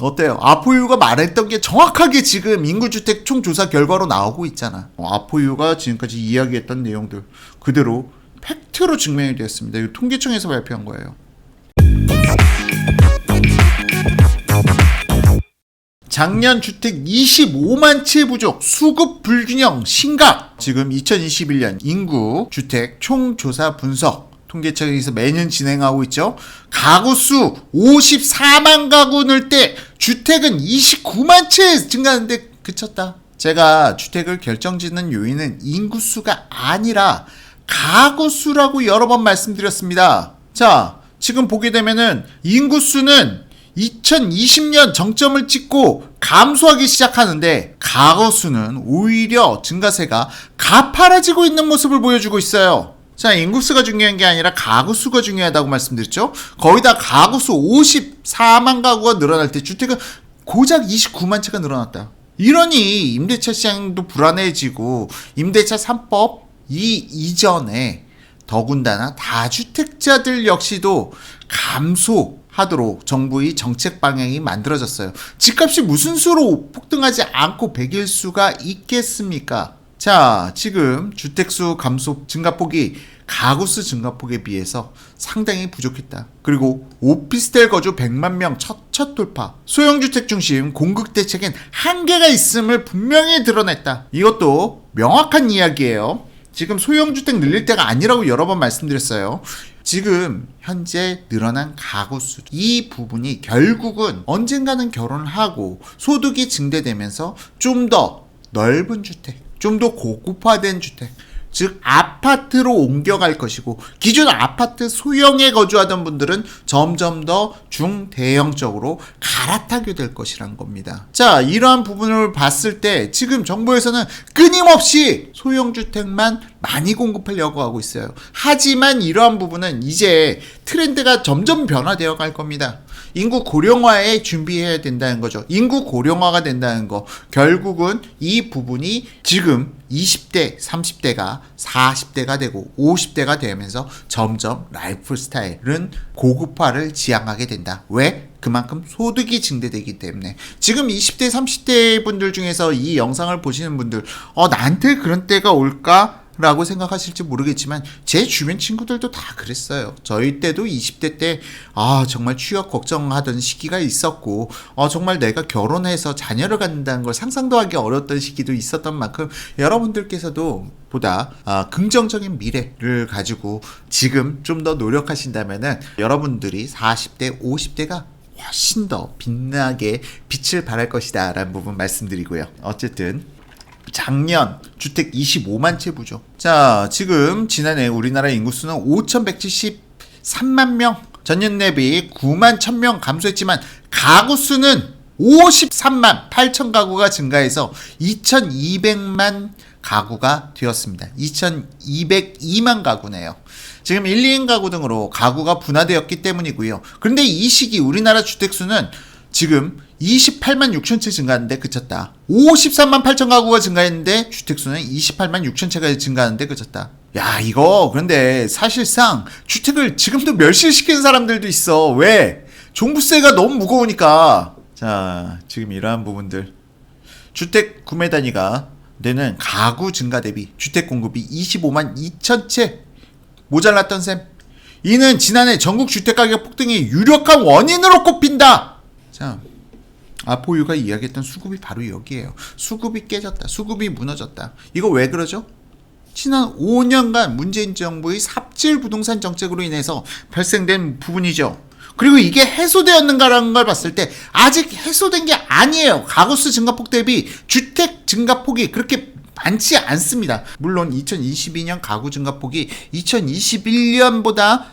어때요? 아포유가 말했던 게 정확하게 지금 인구주택 총조사 결과로 나오고 있잖아. 아포유가 지금까지 이야기했던 내용들 그대로 팩트로 증명이 되었습니다. 이거 통계청에서 발표한 거예요. 작년 주택 25만 채 부족, 수급 불균형 심각. 지금 2021년 인구 주택 총조사 분석 통계청에서 매년 진행하고 있죠. 가구 수 54만 가구 늘 때 주택은 29만 채 증가하는데 그쳤다. 제가 주택을 결정짓는 요인은 인구수가 아니라 가구 수라고 여러 번 말씀드렸습니다. 자, 지금 보게 되면은 인구수는 2020년 정점을 찍고 감소하기 시작하는데 가구 수는 오히려 증가세가 가파라지고 있는 모습을 보여주고 있어요. 자, 인구수가 중요한 게 아니라 가구 수가 중요하다고 말씀드렸죠. 거기다 가구 수 54만 가구가 늘어날 때 주택은 고작 29만 채가 늘어났다. 이러니 임대차 시장도 불안해지고 임대차 3법 이전에 더군다나 다주택자들 역시도 감소하도록 정부의 정책 방향이 만들어졌어요. 집값이 무슨 수로 폭등하지 않고 100일 수가 있겠습니까? 자, 지금 주택수 감소 증가폭이 가구수 증가폭에 비해서 상당히 부족했다. 그리고 오피스텔 거주 100만 명 첫 돌파. 소형주택 중심 공급 대책엔 한계가 있음을 분명히 드러냈다. 이것도 명확한 이야기예요. 지금 소형주택 늘릴 때가 아니라고 여러 번 말씀드렸어요. 지금 현재 늘어난 가구수, 이 부분이 결국은 언젠가는 결혼을 하고 소득이 증대되면서 좀 더 넓은 주택, 좀 더 고급화된 주택, 즉 아파트로 옮겨갈 것이고, 기존 아파트 소형에 거주하던 분들은 점점 더 중대형적으로 갈아타게 될 것이란 겁니다. 자, 이러한 부분을 봤을 때 지금 정부에서는 끊임없이 소형주택만 많이 공급하려고 하고 있어요. 하지만 이러한 부분은 이제 트렌드가 점점 변화되어 갈 겁니다. 인구 고령화에 준비해야 된다는 거죠. 인구 고령화가 된다는 거. 결국은 이 부분이 지금 20대, 30대가 40대가 되고 50대가 되면서 점점 라이프 스타일은 고급화를 지향하게 된다. 왜? 그만큼 소득이 증대되기 때문에. 지금 20대, 30대 분들 중에서 이 영상을 보시는 분들, 나한테 그런 때가 올까? 라고 생각하실지 모르겠지만 제 주변 친구들도 다 그랬어요. 저희 때도 20대 때 정말 취업 걱정하던 시기가 있었고 정말 내가 결혼해서 자녀를 갖는다는 걸 상상도 하기 어려웠던 시기도 있었던 만큼 여러분들께서도 보다 긍정적인 미래를 가지고 지금 좀 더 노력하신다면은 여러분들이 40대, 50대가 훨씬 더 빛나게 빛을 발할 것이다 라는 부분 말씀드리고요. 어쨌든 작년 주택 25만 채 부족. 자, 지금 지난해 우리나라 인구수는 5,173만 명, 전년 대비 9만 1,000명 감소했지만 가구 수는 53만 8천 가구가 증가해서 2,200만 가구가 되었습니다. 2,202만 가구네요. 지금 1, 2인 가구 등으로 가구가 분화되었기 때문이고요. 그런데 이 시기 우리나라 주택수는 지금 28만 6천 채 증가하는데 그쳤다. 53만 8천 가구가 증가했는데 주택수는 28만 6천 채가 증가하는데 그쳤다. 야, 이거 그런데 사실상 주택을 지금도 멸실시키는 사람들도 있어. 왜? 종부세가 너무 무거우니까. 자, 지금 이러한 부분들. 주택 구매 단위가 되는 가구 증가 대비 주택 공급이 25만 2천 채 모자랐던 셈. 이는 지난해 전국 주택가격 폭등의 유력한 원인으로 꼽힌다. 자, 아포유가 이야기했던 수급이 바로 여기에요. 수급이 깨졌다. 수급이 무너졌다. 이거 왜 그러죠? 지난 5년간 문재인 정부의 삽질 부동산 정책으로 인해서 발생된 부분이죠. 그리고 이게 해소되었는가라는 걸 봤을 때 아직 해소된 게 아니에요. 가구수 증가폭 대비 주택 증가폭이 그렇게 많지 않습니다. 물론 2022년 가구 증가폭이 2021년보다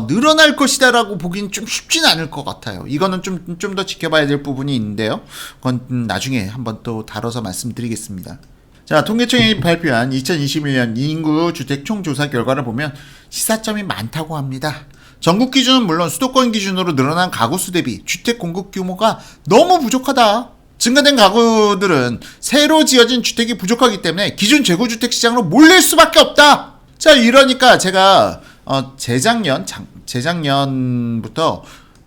늘어날 것이다 라고 보기는 좀 쉽진 않을 것 같아요. 이거는 좀 더 지켜봐야 될 부분이 있는데요. 그건 나중에 한번 또 다뤄서 말씀드리겠습니다. 자, 통계청이 발표한 2021년 인구 주택 총조사 결과를 보면 시사점이 많다고 합니다. 전국 기준은 물론 수도권 기준으로 늘어난 가구수 대비 주택 공급 규모가 너무 부족하다. 증가된 가구들은 새로 지어진 주택이 부족하기 때문에 기존 재고주택 시장으로 몰릴 수밖에 없다. 자, 이러니까 제가 재작년부터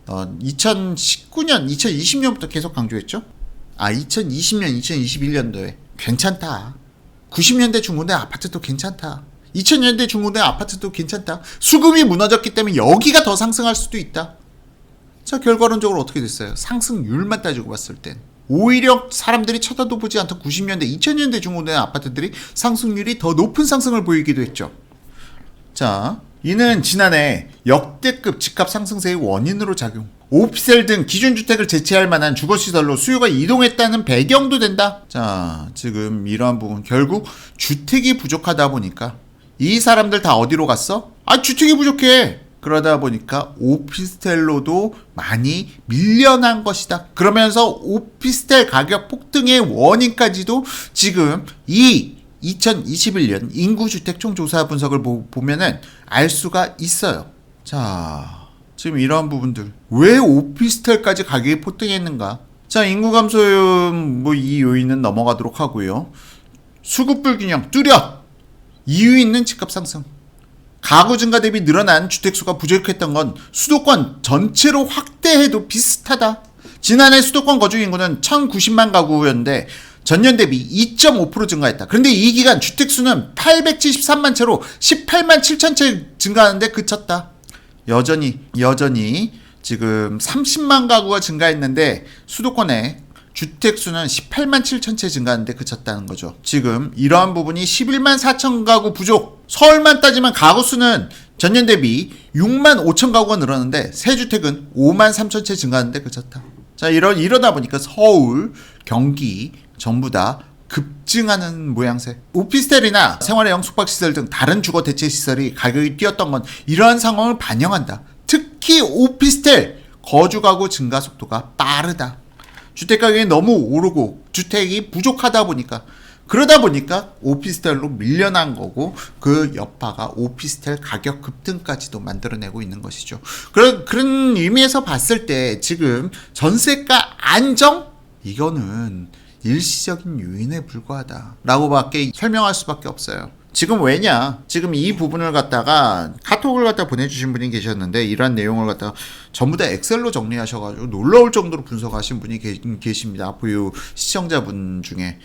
2019년, 2020년부터 계속 강조했죠. 2020년, 2021년도에 괜찮다. 90년대 중고대 아파트도 괜찮다. 2000년대 중고대 아파트도 괜찮다. 수급이 무너졌기 때문에 여기가 더 상승할 수도 있다. 자, 결과론적으로 어떻게 됐어요? 상승률만 따지고 봤을 땐 오히려 사람들이 쳐다도 보지 않던 90년대, 2000년대 중고대 아파트들이 상승률이 더 높은 상승을 보이기도 했죠. 자, 이는 지난해 역대급 집값 상승세의 원인으로 작용. 오피스텔 등 기준주택을 대체할 만한 주거시설로 수요가 이동했다는 배경도 된다. 자, 지금 이러한 부분 결국 주택이 부족하다 보니까 이 사람들 다 어디로 갔어? 주택이 부족해. 그러다 보니까 오피스텔로도 많이 밀려난 것이다. 그러면서 오피스텔 가격 폭등의 원인까지도 지금 이 2021년 인구주택총조사 분석을 보면은 알 수가 있어요. 자, 지금 이러한 부분들 왜 오피스텔까지 가격이 폭등했는가? 자, 인구 감소음 이 요인은 넘어가도록 하고요. 수급 불균형 뚜렷 이유 있는 집값 상승. 가구 증가 대비 늘어난 주택수가 부족했던 건 수도권 전체로 확대해도 비슷하다. 지난해 수도권 거주 인구는 1090만 가구였는데 전년 대비 2.5% 증가했다. 그런데 이 기간 주택수는 873만 채로 18만 7천 채 증가하는데 그쳤다. 여전히 지금 30만 가구가 증가했는데 수도권에 주택수는 18만 7천 채 증가하는데 그쳤다는 거죠. 지금 이러한 부분이 11만 4천 가구 부족. 서울만 따지면 가구 수는 전년 대비 6만 5천 가구가 늘었는데 세주택은 5만 3천 채 증가하는데 그쳤다. 자, 이러다 보니까 서울, 경기 전부 다 급증하는 모양새. 오피스텔이나 생활형 숙박시설 등 다른 주거 대체 시설이 가격이 뛰었던 건 이러한 상황을 반영한다. 특히 오피스텔 거주 가구 증가 속도가 빠르다. 주택 가격이 너무 오르고 주택이 부족하다 보니까 그러다 보니까 오피스텔로 밀려난 거고 그 여파가 오피스텔 가격 급등까지도 만들어내고 있는 것이죠. 그런 의미에서 봤을 때 지금 전세가 안정? 이거는 일시적인 요인에 불과하다 라고밖에 설명할 수밖에 없어요. 지금 왜냐? 지금 이 부분을 갖다가 카톡을 갖다 보내주신 분이 계셨는데 이러한 내용을 갖다가 전부 다 엑셀로 정리하셔가지고 놀라울 정도로 분석하신 분이 계십니다. 보유 시청자분 중에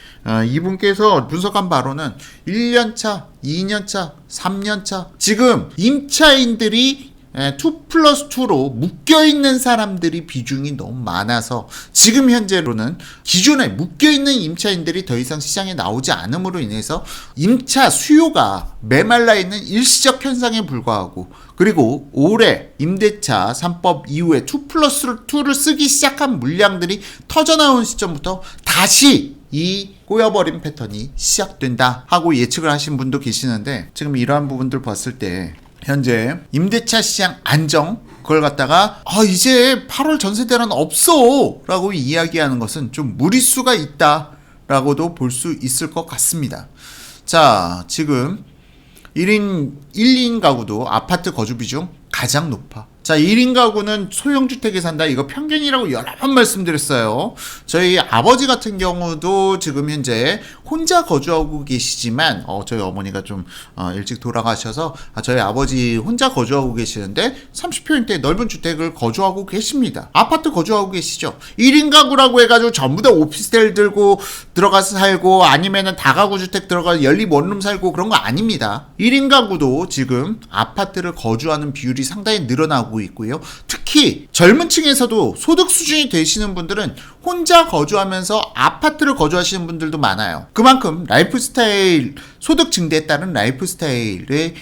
이분께서 분석한 바로는 1년차, 2년차, 3년차 지금 임차인들이 2+2로 묶여있는 사람들이 비중이 너무 많아서 지금 현재로는 기존에 묶여있는 임차인들이 더 이상 시장에 나오지 않음으로 인해서 임차 수요가 메말라 있는 일시적 현상에 불과하고 그리고 올해 임대차 3법 이후에 2+2를 쓰기 시작한 물량들이 터져나온 시점부터 다시 이 꼬여버린 패턴이 시작된다 하고 예측을 하신 분도 계시는데 지금 이러한 부분들 봤을 때 현재 임대차 시장 안정 그걸 갖다가 이제 8월 전세대란 없어 라고 이야기하는 것은 좀 무리수가 있다 라고도 볼 수 있을 것 같습니다. 자, 지금 1인 가구도 아파트 거주 비중 가장 높아. 자, 1인 가구는 소형주택에 산다. 이거 편견이라고 여러 번 말씀드렸어요. 저희 아버지 같은 경우도 지금 현재 혼자 거주하고 계시지만 저희 어머니가 좀 일찍 돌아가셔서 저희 아버지 혼자 거주하고 계시는데 30평대 넓은 주택을 거주하고 계십니다. 아파트 거주하고 계시죠. 1인 가구라고 해가지고 전부 다 오피스텔 들고 들어가서 살고 아니면은 다가구 주택 들어가서 연립 원룸 살고 그런 거 아닙니다. 1인 가구도 지금 아파트를 거주하는 비율이 상당히 늘어나고 있고요. 특히 젊은 층에서도 소득 수준이 되시는 분들은 혼자 거주하면서 아파트를 거주하시는 분들도 많아요. 그만큼 라이프 스타일 소득 증대에 따른 라이프 스타일의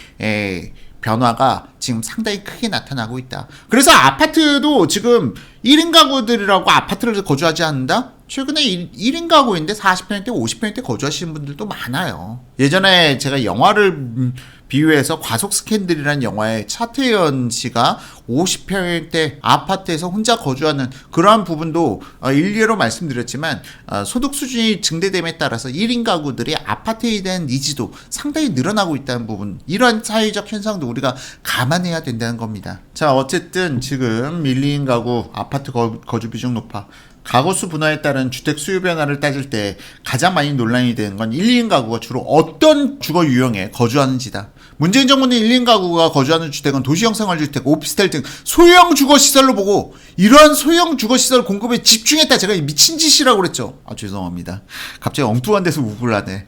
변화가 지금 상당히 크게 나타나고 있다. 그래서 아파트도 지금 1인 가구들이라고 아파트를 거주하지 않는다? 최근에 1인 가구인데 40평대, 50평대 거주하시는 분들도 많아요. 예전에 제가 영화를 비유해서 과속 스캔들이라는 영화에 차태현 씨가 50평대 아파트에서 혼자 거주하는 그러한 부분도 일례로 말씀드렸지만 소득 수준이 증대됨에 따라서 1인 가구들이 아파트에 대한 니즈도 상당히 늘어나고 있다는 부분, 이러한 사회적 현상도 우리가 감안해야 된다는 겁니다. 자, 어쨌든 지금 1, 2인 가구 아파트 거주 비중 높아. 가구수 분화에 따른 주택 수요 변화를 따질 때 가장 많이 논란이 되는 건 1, 2인 가구가 주로 어떤 주거 유형에 거주하는지다. 문재인 정부는 1인 가구가 거주하는 주택은 도시형 생활주택, 오피스텔 등 소형 주거시설로 보고 이러한 소형 주거시설 공급에 집중했다. 제가 미친 짓이라고 그랬죠. 죄송합니다. 갑자기 엉뚱한 데서 욱을 하네.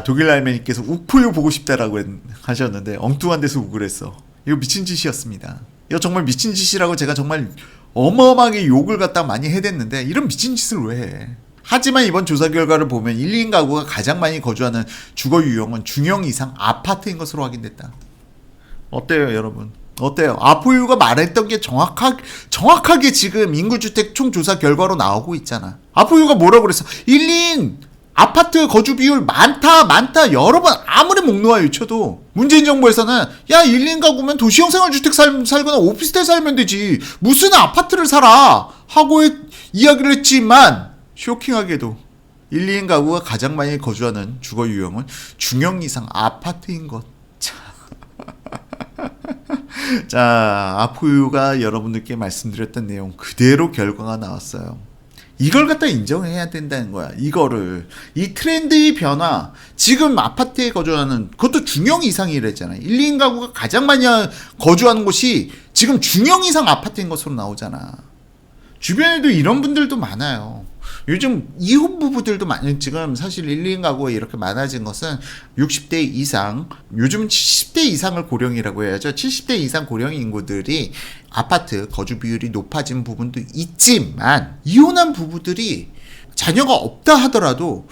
독일 할머니께서 욱포유 보고 싶다라고 하셨는데 엉뚱한 데서 욱을 했어. 이거 미친 짓이었습니다. 이거 정말 미친 짓이라고 제가 정말 어마어마하게 욕을 갖다 많이 해댔는데 이런 미친 짓을 왜 해. 하지만 이번 조사 결과를 보면 1인 가구가 가장 많이 거주하는 주거 유형은 중형 이상 아파트인 것으로 확인됐다. 어때요 여러분? 어때요? 아포유가 말했던 게 정확하게 지금 인구주택 총조사 결과로 나오고 있잖아. 아포유가 뭐라고 그랬어? 1인 아파트 거주 비율 많다 여러 번 아무리 목 놓아 외쳐도 문재인 정부에서는 야 1인 가구면 도시형 생활주택 살거나 오피스텔 살면 되지 무슨 아파트를 살아 하고 이야기를 했지만 쇼킹하게도 1, 2인 가구가 가장 많이 거주하는 주거 유형은 중형 이상 아파트인 것. 자, 아포유가 여러분들께 말씀드렸던 내용 그대로 결과가 나왔어요. 이걸 갖다 인정해야 된다는 거야. 이 트렌드의 변화. 지금 아파트에 거주하는 그것도 중형 이상이랬잖아요. 1, 2인 가구가 가장 많이 거주하는 곳이 지금 중형 이상 아파트인 것으로 나오잖아. 주변에도 이런 분들도 많아요. 요즘 이혼 부부들도 지금 사실 1, 2인 가구가 이렇게 많아진 것은 60대 이상, 요즘 70대 이상을 고령이라고 해야죠. 70대 이상 고령 인구들이 아파트 거주 비율이 높아진 부분도 있지만 이혼한 부부들이 자녀가 없다 하더라도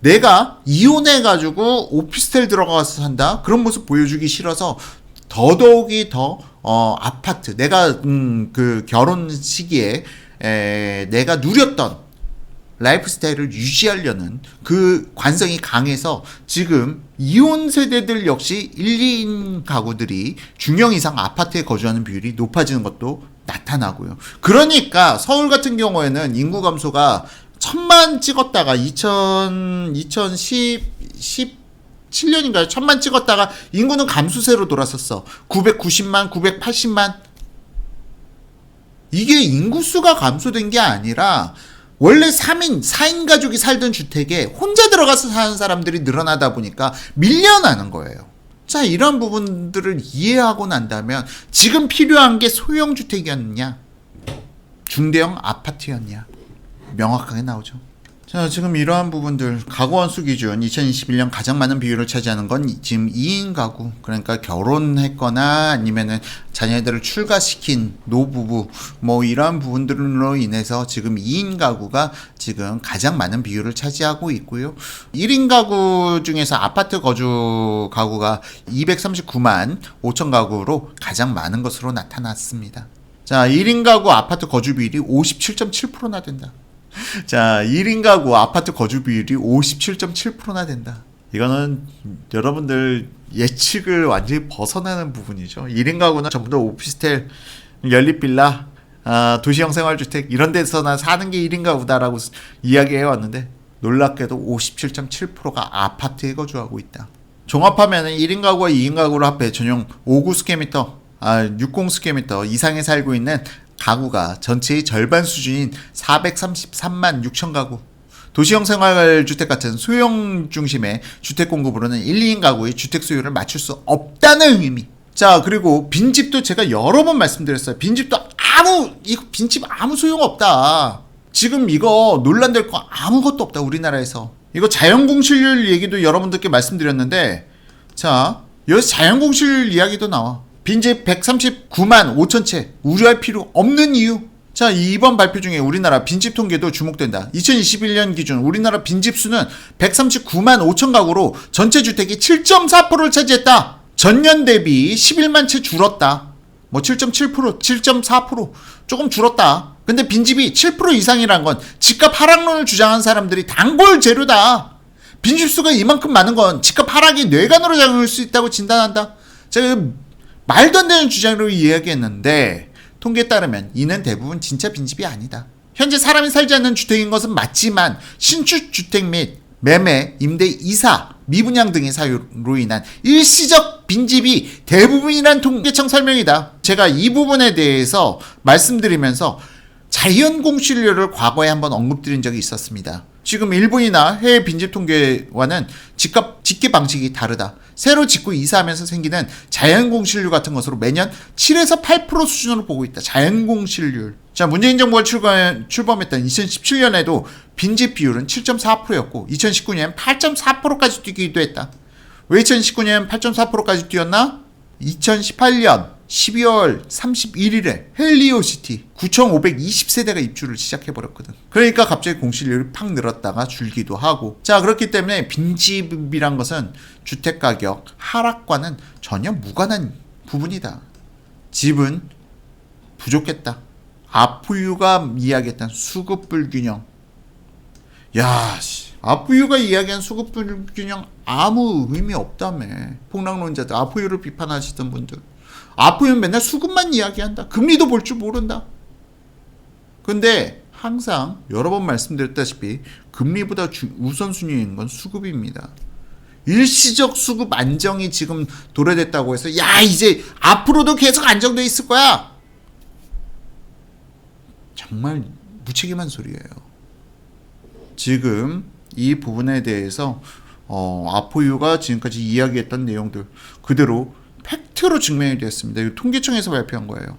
내가 이혼해가지고 오피스텔 들어가서 산다? 그런 모습 보여주기 싫어서 더더욱이 더 아파트 내가 그 결혼 시기에 내가 누렸던 라이프 스타일을 유지하려는 그 관성이 강해서 지금 이혼 세대들 역시 1, 2인 가구들이 중형 이상 아파트에 거주하는 비율이 높아지는 것도 나타나고요. 그러니까 서울 같은 경우에는 인구 감소가 1000만 찍었다가 2017년인가요? 1000만 찍었다가 인구는 감수세로 돌아섰어. 990만, 980만. 이게 인구수가 감소된 게 아니라 원래 3인, 4인 가족이 살던 주택에 혼자 들어가서 사는 사람들이 늘어나다 보니까 밀려나는 거예요. 자, 이런 부분들을 이해하고 난다면 지금 필요한 게 소형 주택이었냐? 중대형 아파트였냐? 명확하게 나오죠. 자, 지금 이러한 부분들 가구원수 기준 2021년 가장 많은 비율을 차지하는 건 지금 2인 가구, 그러니까 결혼했거나 아니면은 자녀들을 출가시킨 노부부 뭐 이러한 부분들로 인해서 지금 2인 가구가 지금 가장 많은 비율을 차지하고 있고요. 1인 가구 중에서 아파트 거주 가구가 239만 5천 가구로 가장 많은 것으로 나타났습니다. 자, 1인 가구 아파트 거주 비율이 57.7%나 된다. 자, 1인 가구 아파트 거주 비율이 57.7%나 된다. 이거는 여러분들 예측을 완전히 벗어나는 부분이죠. 1인 가구는 전부 다 오피스텔, 연립빌라, 도시형 생활주택 이런 데서나 사는 게 1인 가구다라고 이야기해 왔는데 놀랍게도 57.7%가 아파트에 거주하고 있다. 종합하면 1인 가구와 2인 가구를 합해 전용 59 스퀘어미터, 60 스퀘어미터 이상에 살고 있는 가구가 전체의 절반 수준인 433만 6천 가구. 도시형 생활주택 같은 소형 중심의 주택 공급으로는 1, 2인 가구의 주택 수요를 맞출 수 없다는 의미. 자, 그리고 빈집도 제가 여러 번 말씀드렸어요. 빈집도 빈집 아무 소용 없다. 지금 이거 논란될 거 아무것도 없다, 우리나라에서. 이거 자연공실률 얘기도 여러분들께 말씀드렸는데, 자, 여기서 자연공실률 이야기도 나와. 빈집 139만 5천 채, 우려할 필요 없는 이유. 자, 이번 발표 중에 우리나라 빈집 통계도 주목된다. 2021년 기준 우리나라 빈집 수는 139만 5천 가구로 전체 주택이 7.4%를 차지했다. 전년 대비 11만 채 줄었다. 뭐 7.7%, 7.4% 조금 줄었다. 근데 빈집이 7% 이상이란 건 집값 하락론을 주장한 사람들이 단골 재료다. 빈집 수가 이만큼 많은 건 집값 하락이 뇌관으로 작용할 수 있다고 진단한다. 제가 말도 안 되는 주장으로 이야기했는데 통계에 따르면 이는 대부분 진짜 빈집이 아니다. 현재 사람이 살지 않는 주택인 것은 맞지만 신축 주택 및 매매, 임대, 이사, 미분양 등의 사유로 인한 일시적 빈집이 대부분이란 통계청 설명이다. 제가 이 부분에 대해서 말씀드리면서 자연공실률을 과거에 한번 언급드린 적이 있었습니다. 지금 일본이나 해외 빈집 통계와는 집값 집계 방식이 다르다. 새로 짓고 이사하면서 생기는 자연공실률 같은 것으로 매년 7에서 8% 수준으로 보고 있다. 자연공실률. 자, 문재인 정부가 출범했던 2017년에도 빈집 비율은 7.4%였고 2019년 8.4%까지 뛰기도 했다. 왜 2019년 8.4%까지 뛰었나? 2018년 12월 31일에 헬리오시티 9,520세대가 입주를 시작해버렸거든. 그러니까 갑자기 공실률이 팍 늘었다가 줄기도 하고. 자, 그렇기 때문에 빈집이란 것은 주택가격 하락과는 전혀 무관한 부분이다. 집은 부족했다. 아프유가 이야기했던 수급불균형. 야, 아프유가 이야기한 수급불균형 아무 의미 없다며. 폭락론자들, 아프유를 비판하시던 분들. 아프유는 맨날 수급만 이야기한다. 금리도 볼 줄 모른다. 근데 항상 여러 번 말씀드렸다시피 금리보다 우선순위인 건 수급입니다. 일시적 수급 안정이 지금 도래됐다고 해서 야, 이제 앞으로도 계속 안정돼 있을 거야. 정말 무책임한 소리예요. 지금 이 부분에 대해서 아포유가 지금까지 이야기했던 내용들 그대로 팩트로 증명이 되었습니다. 이거 통계청에서 발표한 거예요.